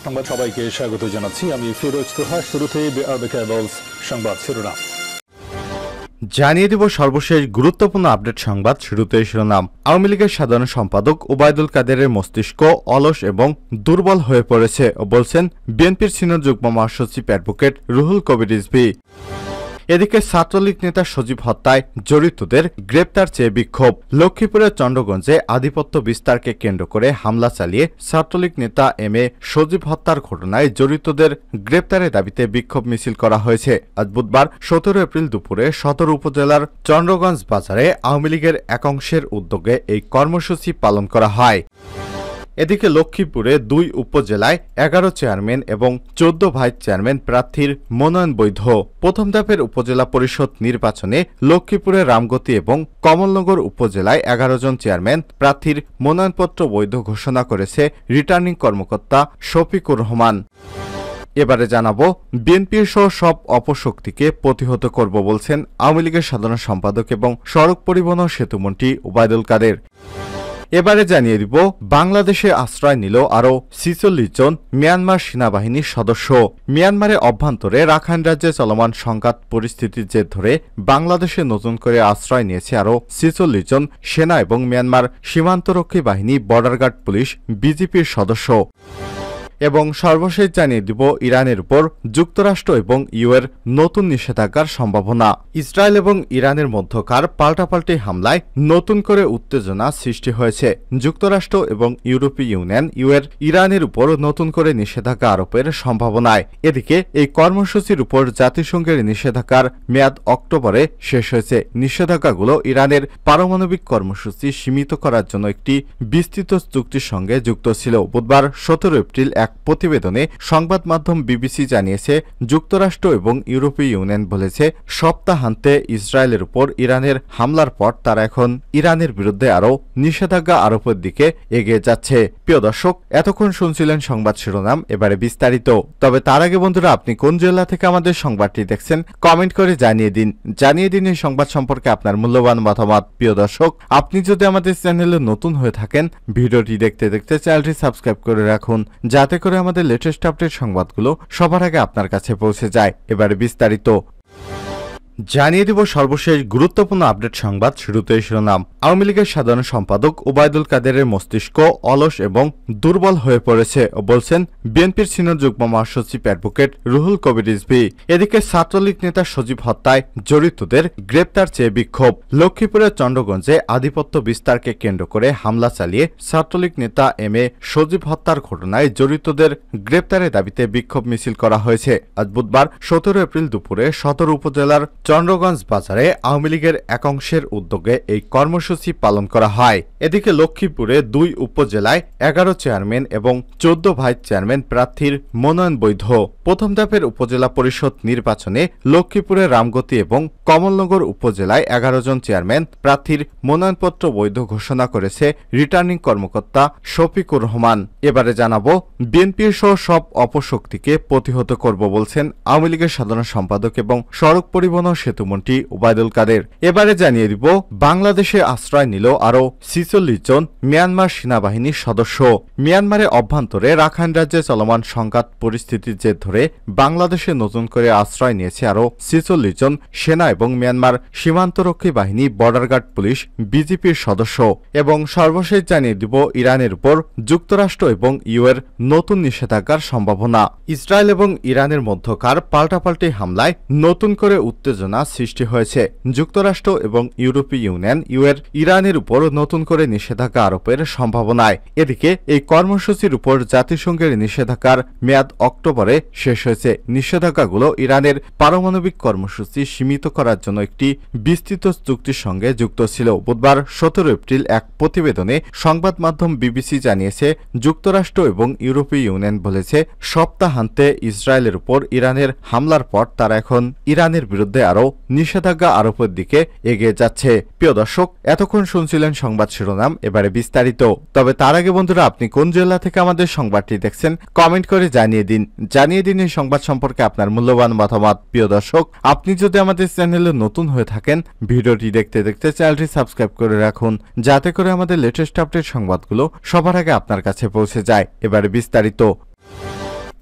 সংবাদ সবাইকে স্বাগত জানাচ্ছি। আমি ফিরোজ তোহা। শুরুতেই সংবাদ শিরোনাম জানিয়ে দেব সর্বশেষ গুরুত্বপূর্ণ আপডেট সংবাদ। শুরুতেই শিরোনাম। আওয়ামী লীগের সাধারণ সম্পাদক ওবায়দুল কাদেরের মস্তিষ্ক অলস এবং দুর্বল হয়ে পড়েছে বলছেন বিএনপির সিনিয়র যুগ্ম মহাসচিব অ্যাডভোকেট রুহুল কবির রিজভী। এদিকে ছাত্রলীগ নেতা সজীব হত্যায় জড়িতদের গ্রেপ্তার চেয়ে বিক্ষোভ। লক্ষ্মীপুরের চন্দ্রগঞ্জে আধিপত্য বিস্তারকে কেন্দ্র করে হামলা চালিয়ে ছাত্রলীগ নেতা এম এ সজীব হত্যার ঘটনায় জড়িতদের গ্রেপ্তারের দাবিতে বিক্ষোভ মিছিল করা হয়েছে। আজ বুধবার ১৭ এপ্রিল দুপুরে সদর উপজেলার চন্দ্রগঞ্জ বাজারে আওয়ামী লীগের একাংশের উদ্যোগে এই কর্মসূচি পালন করা হয়। এদিকে লক্ষ্মীপুরে ২ উপজেলায় ১১ চেয়ারম্যান এবং ১৪ ভাইস চেয়ারম্যান প্রার্থীর মনোনয়ন বৈধ। প্রথম ধাপের উপজেলা পরিষদ নির্বাচনে লক্ষ্মীপুরের রামগতি এবং কমলনগর উপজেলায় ১১ জন চেয়ারম্যান প্রার্থীর মনোনয়নপত্র বৈধ ঘোষণা করেছে রিটার্নিং কর্মকর্তা শফিকুর রহমান। এবারে জানাবো বিএনপির সহ সব অপশক্তিকে প্রতিহত করব বলছেন আওয়ামী লীগের সাধারণ সম্পাদক এবং সড়ক পরিবহন ও সেতুমন্ত্রী ওবায়দুল কাদের। এবারে জানিয়ে দিব বাংলাদেশে আশ্রয় নিল আরও ৪৬ জন মিয়ানমার সেনাবাহিনীর সদস্য। মিয়ানমারে অভ্যন্তরে রাখাইন রাজ্যে চলমান সংঘাত পরিস্থিতির জের ধরে বাংলাদেশে নতুন করে আশ্রয় নিয়েছে আরও ৪৬ জন সেনা এবং মিয়ানমার সীমান্তরক্ষী বাহিনী, বর্ডার গার্ড, পুলিশ, বিজিপির সদস্য। এবং সর্বশেষ জানিয়ে দিব ইরানের উপর যুক্তরাষ্ট্র এবং ইউএর নতুন নিষেধাজ্ঞার সম্ভাবনা। ইসরায়েল এবং ইরানের মধ্যকার পাল্টাপাল্টি হামলায় নতুন করে উত্তেজনা সৃষ্টি হয়েছে। যুক্তরাষ্ট্র এবং ইউরোপীয় ইউনিয়ন ইউএর ইরানের উপর নতুন করে নিষেধাজ্ঞা আরোপের সম্ভাবনায়। এদিকে এই কর্মসূচির উপর জাতিসংঘের নিষেধাজ্ঞার মেয়াদ অক্টোবরে শেষ হয়েছে। নিষেধাজ্ঞাগুলো ইরানের পারমাণবিক কর্মসূচি সীমিত করার জন্য একটি বিস্তৃত চুক্তির সঙ্গে যুক্ত ছিল। বুধবার ১৭ এপ্রিল এক প্রতিবেদনে সংবাদ মাধ্যম বিবিসি জানিয়েছে, যুক্তরাষ্ট্র এবং ইউরোপীয় ইউনিয়ন বলেছে সপ্তাহান্তে ইসরায়েলের উপর ইরানের হামলার পর তারা এখন ইরানের বিরুদ্ধে আরও নিষেধাজ্ঞা আরোপের দিকে এগিয়ে যাচ্ছে। প্রিয় দর্শক, এতক্ষণ শুনছিলেন সংবাদ শিরোনাম, এবারে বিস্তারিত। তবে তার আগে বন্ধুরা, আপনি কোন জেলা থেকে আমাদের সংবাদটি দেখছেন কমেন্ট করে জানিয়ে দিন এই সংবাদ সম্পর্কে আপনার মূল্যবান মতামত। প্রিয় দর্শক, আপনি যদি আমাদের চ্যানেলে নতুন হয়ে থাকেন, ভিডিওটি দেখতে দেখতে চ্যানেলটি সাবস্ক্রাইব করে রাখুন, যাতে করে আমাদের লেটেস্ট আপডেট সংবাদগুলো সবার আগে আপনার কাছে পৌঁছে যায়। এবারে বিস্তারিত জানিয়ে দিব সর্বশেষ গুরুত্বপূর্ণ আপডেট সংবাদ। শুরুতেই শিরোনাম। আওয়ামী লীগের সাধারণ সম্পাদক ওবায়দুল কাদেরের মস্তিষ্ক অলস এবং দুর্বল হয়ে পড়েছে বলছেন বিএনপির সিনিয়র যুগ্ম মহাসচিব অ্যাডভোকেট রুহুল কবির রিজভী। এদিকে ছাত্রলীগ নেতা সজীব হত্যায় জড়িতদের গ্রেপ্তার চেয়ে বিক্ষোভ। লক্ষ্মীপুরের চন্দ্রগঞ্জে আধিপত্য বিস্তারকে কেন্দ্র করে হামলা চালিয়ে ছাত্রলীগ নেতা এম এ সজীব হত্যার ঘটনায় জড়িতদের গ্রেপ্তারের দাবিতে বিক্ষোভ মিছিল করা হয়েছে। আজ বুধবার ১৭ এপ্রিল দুপুরে সদর উপজেলার চন্দ্রগঞ্জ বাজারে আওয়ামী লীগের একাংশের উদ্যোগে এই কর্মসূচি পালন করা হয়। এদিকে লক্ষ্মীপুরে ২ উপজেলায় ১১ চেয়ারম্যান এবং ১৪ ভাইস চেয়ারম্যান প্রার্থীর মনোনয়ন বৈধ। প্রথম ধাপের উপজেলা পরিষদ নির্বাচনে লক্ষ্মীপুরের রামগতি এবং কমলনগর উপজেলায় ১১ জন চেয়ারম্যান প্রার্থীর মনোনয়নপত্র বৈধ ঘোষণা করেছে রিটার্নিং কর্মকর্তা শফিকুর রহমান। এবারে জানাবো বিএনপির সহ সব অপশক্তিকে প্রতিহত করব বলছেন আওয়ামী লীগের সাধারণ সম্পাদক এবং সড়ক পরিবহন ও সেতুমন্ত্রী ওবায়দুল কাদের। এবারে জানিয়ে দিব বাংলাদেশে আশ্রয় নিল আরও ৪৬ জন মিয়ানমার সেনাবাহিনীর সদস্য। মিয়ানমারে অভ্যন্তরে রাখাইন রাজ্যে চলমান সংঘাত পরিস্থিতির জের ধরে বাংলাদেশে নতুন করে আশ্রয় নিয়েছে আরও ৪৬ জন সেনা এবং মিয়ানমার সীমান্তরক্ষী বাহিনী, বর্ডার গার্ড, পুলিশ, বিজিপির সদস্য। এবং সর্বশেষ জানিয়ে দিব ইরানের উপর যুক্তরাষ্ট্র এবং ইউএর নতুন নিষেধাজ্ঞার সম্ভাবনা। ইসরায়েল এবং ইরানের মধ্যকার পাল্টাপাল্টি হামলায় নতুন করে উত্তেজনা সৃষ্টি হয়েছে। যুক্তরাষ্ট্র এবং ইউরোপীয় ইউনিয়ন ইউএর ইরানের উপর নতুন করে নিষেধাজ্ঞা আরোপের সম্ভাবনায়। এদিকে এই কর্মসূচির উপর জাতিসংঘের নিষেধাজ্ঞার মেয়াদ অক্টোবরে শেষ হয়েছে। নিষেধাজ্ঞাগুলো ইরানের পারমাণবিক কর্মসূচি সীমিত করার জন্য একটি বিস্তৃত চুক্তির সঙ্গে যুক্ত ছিল। বুধবার ১৭ এপ্রিল এক প্রতিবেদনে সংবাদ মাধ্যম বিবিসি জানিয়েছে, যুক্তরাষ্ট্র এবং ইউরোপীয় ইউনিয়ন বলেছে সপ্তাহান্তে ইসরায়েলের উপর ইরানের হামলার পর তারা এখন ইরানের বিরুদ্ধে আরও নিষেধাজ্ঞা আরোপের দিকে এগিয়ে যাচ্ছে। প্রিয় দর্শক, এতক্ষণ শুনছিলেন সংবাদ শিরোনাম, এবারে বিস্তারিত। তবে তার আগে বন্ধুরা, আপনি কোন জেলা থেকে আমাদের সংবাদটি দেখছেন কমেন্ট করে জানিয়ে দিন এই সংবাদ সম্পর্কে আপনার মূল্যবান মতামত। প্রিয় দর্শক, আপনি যদি আমাদের চ্যানেলে নতুন হয়ে থাকেন, ভিডিওটি দেখতে দেখতে চ্যানেলটি সাবস্ক্রাইব করে রাখুন, যাতে করে আমাদের লেটেস্ট আপডেট সংবাদগুলো সবার আগে আপনার কাছে পৌঁছে যায়। এবারে বিস্তারিত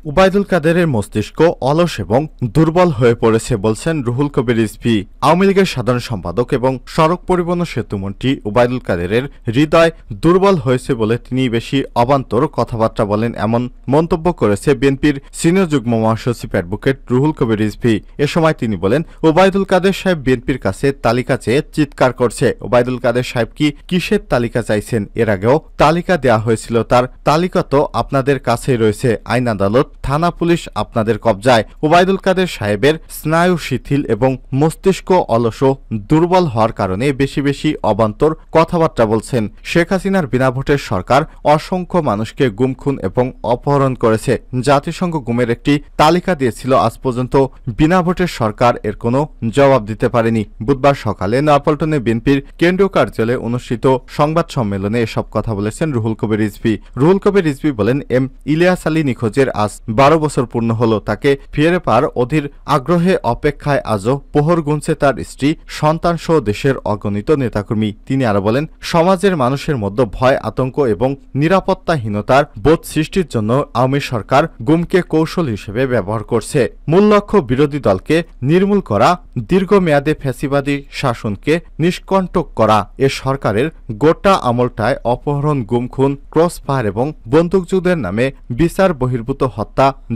ওবায়দুল কাদেরের মস্তিষ্ক অলস এবং দুর্বল হয়ে পড়েছে বলছেন রুহুল কবির রিজভী। আওয়ামী লীগের সাধারণ সম্পাদক এবং সড়ক পরিবহন ও সেতুমন্ত্রী ওবায়দুল কাদেরের হৃদয় দুর্বল হয়েছে বলে তিনি বেশি অবান্তর কথাবার্তা বলেন, এমন মন্তব্য করেছে বিএনপির সিনিয়র যুগ্ম মহাসচিব অ্যাডভোকেট রুহুল কবির রিজভী। এ সময় তিনি বলেন, ওবায়দুল কাদের সাহেব বিএনপির কাছে তালিকা চেয়ে চিৎকার করছে। ওবায়দুল কাদের সাহেব কি কিসের তালিকা চাইছেন? এর আগেও তালিকা দেওয়া হয়েছিল, তার তালিকা তো আপনাদের কাছেই রয়েছে। আইন আদালত, থানা, পুলিশ আপনাদের কবজায়। ওবায়দুল কাদের সাহেবের স্নায়ু শিথিল এবং মস্তিষ্ক অলস ও দুর্বল হওয়ার কারণে বেশি বেশি অবান্তর কথাবার্তা বলছেন। শেখ হাসিনার বিনা ভোটের সরকার অসংখ্য মানুষকে গুম, খুন এবং অপহরণ করেছে। জাতিসংঘ গুমের একটি তালিকা দিয়েছিল, আজ পর্যন্ত বিনা ভোটের সরকার এর কোনো জবাব দিতে পারেনি। বুধবার সকালে নয়াপল্টনে বিএনপির কেন্দ্রীয় কার্যালয়ে অনুষ্ঠিত সংবাদ সম্মেলনে এসব কথা বলেছেন রুহুল কবির রিজভী। রুহুল কবির রিজভী বলেন, এম ইলিয়াস আলী নিখোঁজের আজ 12 বছর পূর্ণ হল। তাকে ফিরে পাওয়ার অধীর আগ্রহে অপেক্ষায় আজও প্রহর গুনছে তার স্ত্রী, সন্তান সহ দেশের অগণিত নেতাকর্মী। তিনি আরো বলেন, সমাজের মানুষের মধ্যে ভয়, আতঙ্ক এবং নিরাপত্তাহীনতার বোধ সৃষ্টির জন্য আওয়ামী সরকার গুমকে কৌশল হিসেবে ব্যবহার করছে। মূল লক্ষ্য বিরোধী দলকে নির্মূল করা, দীর্ঘমেয়াদে ফ্যাসিবাদী শাসনকে নিষ্কণ্টক করা। এ সরকারের গোটা আমলটায় অপহরণ, গুম, খুন, ক্রসফায়ার এবং বন্দুকযুদ্ধের নামে বিচার বহির্ভূত হত্যা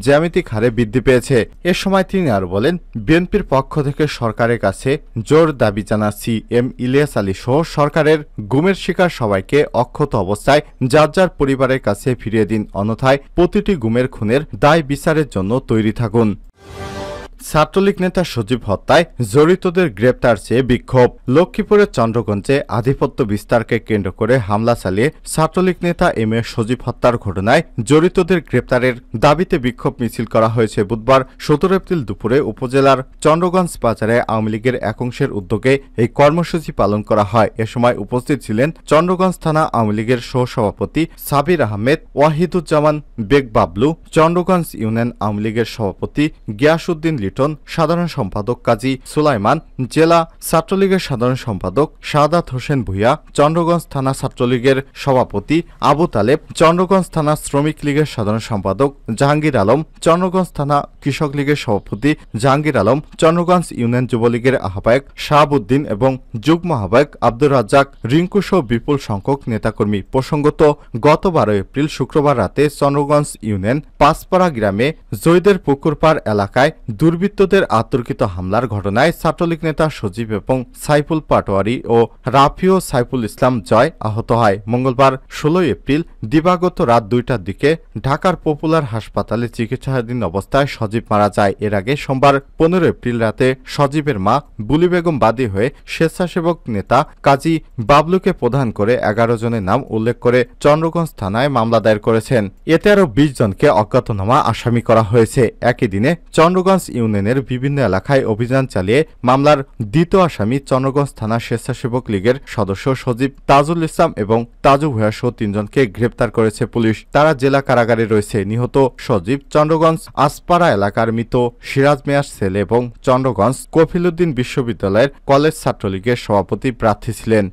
জ্যামিতিক হারে বৃদ্ধি পেয়েছে। এ সময় তিনি আরো বলেন, বিএনপির পক্ষ থেকে সরকারের কাছে জোর দাবি জানাচ্ছি, এম ইলিয়াস আলী সহ সরকারের গুমের শিকার সবাইকে অক্ষত অবস্থায় যার যার পরিবারের কাছে ফিরিয়ে দিন, অন্যথায় প্রতিটি গুমের খুনের দায় বিচারের জন্য তৈরি থাকুন। ছাত্রলীগ নেতা সজীব হত্যায় জড়িতদের গ্রেপ্তার চেয়ে বিক্ষোভ। লক্ষ্মীপুরের চন্দ্রগঞ্জে আধিপত্য বিস্তারকে কেন্দ্র করে হামলা চালিয়ে ছাত্রলীগ নেতা এম এ সজীব হত্যার ঘটনায় জড়িতদের গ্রেপ্তারের দাবিতে বিক্ষোভ মিছিল করা হয়েছে। বুধবার 17 এপ্রিল দুপুরে উপজেলার চন্দ্রগঞ্জ বাজারে আওয়ামী লীগের একাংশের উদ্যোগে এই কর্মসূচি পালন করা হয়। এ সময় উপস্থিত ছিলেন চন্দ্রগঞ্জ থানা আওয়ামী লীগের সহসভাপতি সাবির আহমেদ, ওয়াহিদুজ্জামান বেগ বাবলু, চন্দ্রগঞ্জ ইউনিয়ন আওয়ামী লীগের সভাপতি গিয়াসউদ্দিন লিটন, সাধারণ সম্পাদক কাজী সুলাইমান, জেলা ছাত্রলীগের সাধারণ সম্পাদক শাহাদাত হোসেন ভূঁইয়া, চন্দ্রগঞ্জ থানা ছাত্রলীগের সভাপতি আবু তালেব, চন্দ্রগঞ্জ থানা শ্রমিক লীগের সাধারণ সম্পাদক জাহাঙ্গীর আলম, চন্দ্রগঞ্জ থানা কৃষক লীগের সভাপতি জাহাঙ্গীর আলম, চন্দ্রগঞ্জ ইউনিয়ন যুবলীগের আহ্বায়ক শাহাবুদ্দিন এবং যুগ্ম আহ্বায়ক আব্দুর রাজ্জাক, রিঙ্কু সহ বিপুল সংখ্যক নেতাকর্মী। প্রসঙ্গত, গত 12 এপ্রিল শুক্রবার রাতে চন্দ্রগঞ্জ ইউনিয়ন পাঁচপাড়া গ্রামে জৈদের পুকুরপাড় এলাকায় দুর্বৃত্তদের আতর্কিত হামলার ঘটনায় ছাত্রলীগ নেতা সজীব এবং সাইফুল পাটোয়ারি ও রাফিও সাইফুল ইসলাম জয় আহত হয়। মঙ্গলবার 16 এপ্রিল দিবাগত রাত 2টার দিকে ঢাকার পপুলার হাসপাতালে চিকিৎসাধীন অবস্থায় সজীব মারা যায়। এর আগে সোমবার 15 এপ্রিল রাতে সজীবের মা বুলি বেগম বাদী হয়ে স্বেচ্ছাসেবক নেতা কাজী বাবলুকে প্রধান করে 11 জনের নাম উল্লেখ করে চন্দ্রগঞ্জ থানায় মামলা দায়ের করেছেন। এতে আরও 20 জনকে অজ্ঞাতনামা আসামি করা হয়েছে। একই দিনে চন্দ্রগঞ্জ ইউনিয়নের বিভিন্ন এলাকায় অভিযান চালিয়ে মামলার দ্বিতীয় আসামি চন্দ্রগঞ্জ থানা স্বেচ্ছাসেবক লীগের সদস্য সজীব তাজুল ইসলাম এবং তাজু ভূঁইয়া সহ 3 জনকে গ্রেপ্তার করেছে পুলিশ। তারা জেলা কারাগারে রয়েছে। নিহত সজীব চন্দ্রগঞ্জ আসপাড়া এলাকার মৃত সিরাজ মিয়ার ছেলে এবং চন্দ্রগঞ্জ কফিলউদ্দিন বিশ্ববিদ্যালয়ের কলেজ ছাত্রলীগের সভাপতি প্রার্থী ছিলেন।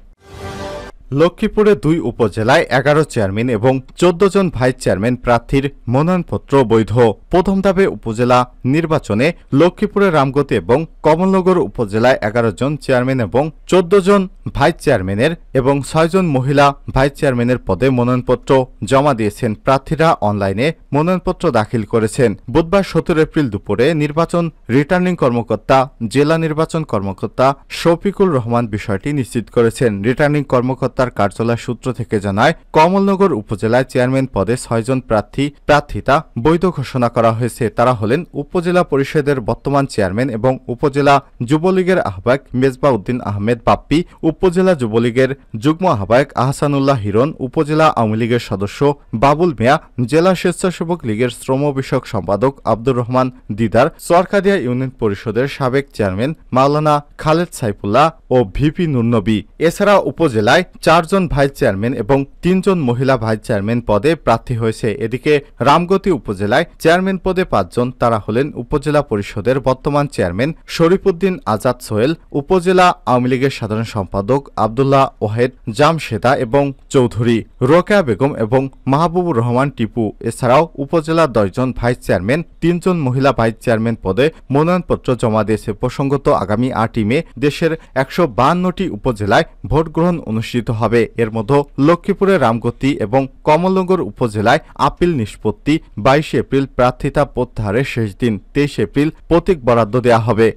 লক্ষ্মীপুরে 2 উপজেলায় 11 চেয়ারম্যান এবং 14 জন ভাইস চেয়ারম্যান প্রার্থীর মনোনয়নপত্র বৈধ। প্রথম ধাপে উপজেলা নির্বাচনে লক্ষ্মীপুরের রামগতি এবং কমলনগর উপজেলায় 11 জন চেয়ারম্যান এবং 14 জন ভাইস চেয়ারম্যানের এবং 6 জন মহিলা ভাইস চেয়ারম্যানের পদে মনোনয়নপত্র জমা দিয়েছেন। প্রার্থীরা অনলাইনে মনোনয়নপত্র দাখিল করেছেন। বুধবার 17 এপ্রিল দুপুরে নির্বাচন রিটার্নিং কর্মকর্তা জেলা নির্বাচন কর্মকর্তা শফিকুল রহমান বিষয়টি নিশ্চিত করেছেন। রিটার্নিং কর্মকর্তার কার্যালয় সূত্র থেকে জানায়, কমলনগর উপজেলায় চেয়ারম্যান পদে 6 জন প্রার্থিতা বৈধ ঘোষণা করা হয়েছে। তারা হলেন উপজেলা পরিষদের বর্তমান চেয়ারম্যান এবং উপজেলা যুবলীগের আহ্বায়ক মেজবা উদ্দিন আহমেদ বাপ্পি, উপজেলা যুবলীগের যুগ্ম আহ্বায়ক আহসানুল্লাহ হিরণ, উপজেলা আওয়ামী লীগের সদস্য বাবুল মিয়া, জেলা স্বেচ্ছাসেবক লীগের শ্রম বিষয়ক সম্পাদক আব্দুর রহমান দিদার, চরকাদিয়া ইউনিয়ন পরিষদের সাবেক চেয়ারম্যান মাওলানা খালেদ সাইফুল্লাহ ও ভিপি নুরনবী। এছাড়া উপজেলায় 4 জন ভাইস চেয়ারম্যান এবং 3 জন মহিলা ভাইস চেয়ারম্যান পদে প্রার্থী হয়েছে। এদিকে রামগতি উপজেলায় চেয়ারম্যান পদে 5 জন, তারা হলেন উপজেলা পরিষদের বর্তমান চেয়ারম্যান শরীফুদ্দিন আজাদ সোহেল, উপজেলা আওয়ামী লীগের সাধারণ সম্পাদক আব্দুল্লাহ ওয়াহেদ জামশেদা এবং চৌধুরী, রোকেয়া বেগম এবং মাহবুবুর রহমান টিপু। এছাড়াও উপজেলার 10 জন ভাইস চেয়ারম্যান, 3 জন মহিলা ভাইস চেয়ারম্যান পদে মনোনয়নপত্র জমা দিয়েছে। প্রসঙ্গত, আগামী 8 মে দেশের 152টি উপজেলায় ভোট গ্রহণ অনুষ্ঠিত হবে। এর মধ্যে লক্ষ্মীপুরের রামগতি এবং কমলনগর উপজেলায় আপিল নিষ্পত্তি, 22 এপ্রিল প্রার্থিতা প্রত্যাহারের শেষ দিন, 23 এপ্রিল প্রতীক বরাদ্দ দেওয়া হবে।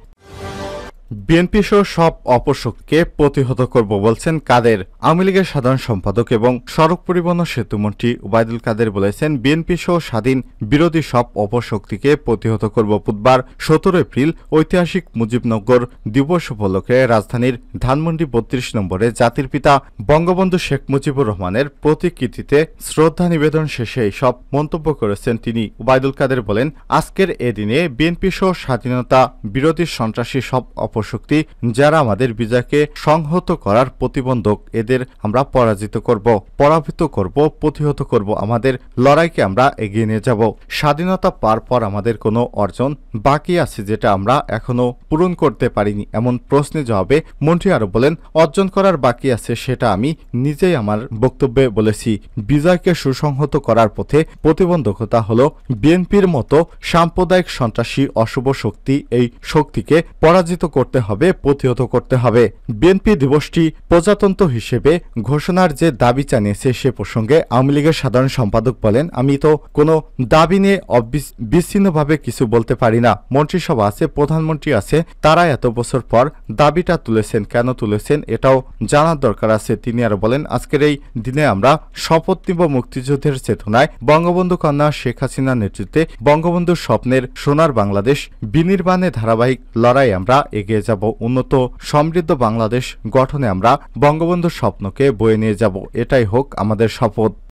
বিএনপি সহ সব অপশক্তিকে প্রতিহত করব বলছেন কাদের। আওয়ামী লীগের সাধারণ সম্পাদক এবং সড়ক পরিবহন ও সেতুমন্ত্রী ওবায়দুল কাদের বলেছেন, বিএনপি সহ স্বাধীন বিরোধী সব অপশক্তিকে প্রতিহত করব। বুধবার 17 এপ্রিল ঐতিহাসিক মুজিবনগর দিবস উপলক্ষে রাজধানীর ধানমন্ডি 32 নম্বরে জাতির পিতা বঙ্গবন্ধু শেখ মুজিবুর রহমানের প্রতিকৃতিতে শ্রদ্ধা নিবেদন শেষে এইসব মন্তব্য করেছেন তিনি। ওবায়দুল কাদের বলেন, আজকের এ দিনে বিএনপি সহ স্বাধীনতা বিরোধী সন্ত্রাসী সব অপশক্তি যারা আমাদের বিজয়কে সংহত করার প্রতিবন্ধক, এদের আমরা পরাজিত করব, পরাভূত করব, প্রতিহত করব। আমাদের লড়াইকে আমরা এগিয়ে নিয়ে যাব। স্বাধীনতা পাওয়ার পর আমাদের কোনো অর্জন বাকি আছে যেটা আমরা এখনো পূরণ করতে পারিনি, এমন প্রশ্নের জবাবে মন্ত্রী আরো বলেন, অর্জন করার বাকি আছে সেটা আমি নিজেই আমার বক্তব্যে বলেছি। বিজয়কে সুসংহত করার পথে প্রতিবন্ধকতা হলো বিএনপির মতো সাম্প্রদায়িক সন্ত্রাসী অশুভ শক্তি। এই শক্তিকে পরাজিত করতে হবে, প্রতিহত করতে হবে। বিএনপি দিবসটি প্রজাতন্ত্র হিসেবে ঘোষণার যে দাবি জানিয়েছে সে প্রসঙ্গে আওয়ামী লীগের সাধারণ সম্পাদক বলেন, আমি তো কোনো দাবি নিয়ে বিচ্ছিন্নভাবে কিছু বলতে পারি না। মন্ত্রিসভা আছে, প্রধানমন্ত্রী আছে, তারা এত বছর পর দাবিটা তুলেছেন, কেন তুলেছেন এটাও জানার দরকার আছে। তিনি আরো বলেন, আজকের এই দিনে আমরা শপথ নিব মুক্তিযুদ্ধের চেতনায়, বঙ্গবন্ধু কন্যা শেখ হাসিনার নেতৃত্বে বঙ্গবন্ধুর স্বপ্নের সোনার বাংলাদেশ বিনির্মাণে ধারাবাহিক লড়াই আমরা এগিয়ে যাব। উন্নত সমৃদ্ধ বাংলাদেশ গঠনে আমরা বঙ্গবন্ধুর স্বপ্নকে বয়ে নিয়ে যাব। এটাই হোক আমাদের শপথ।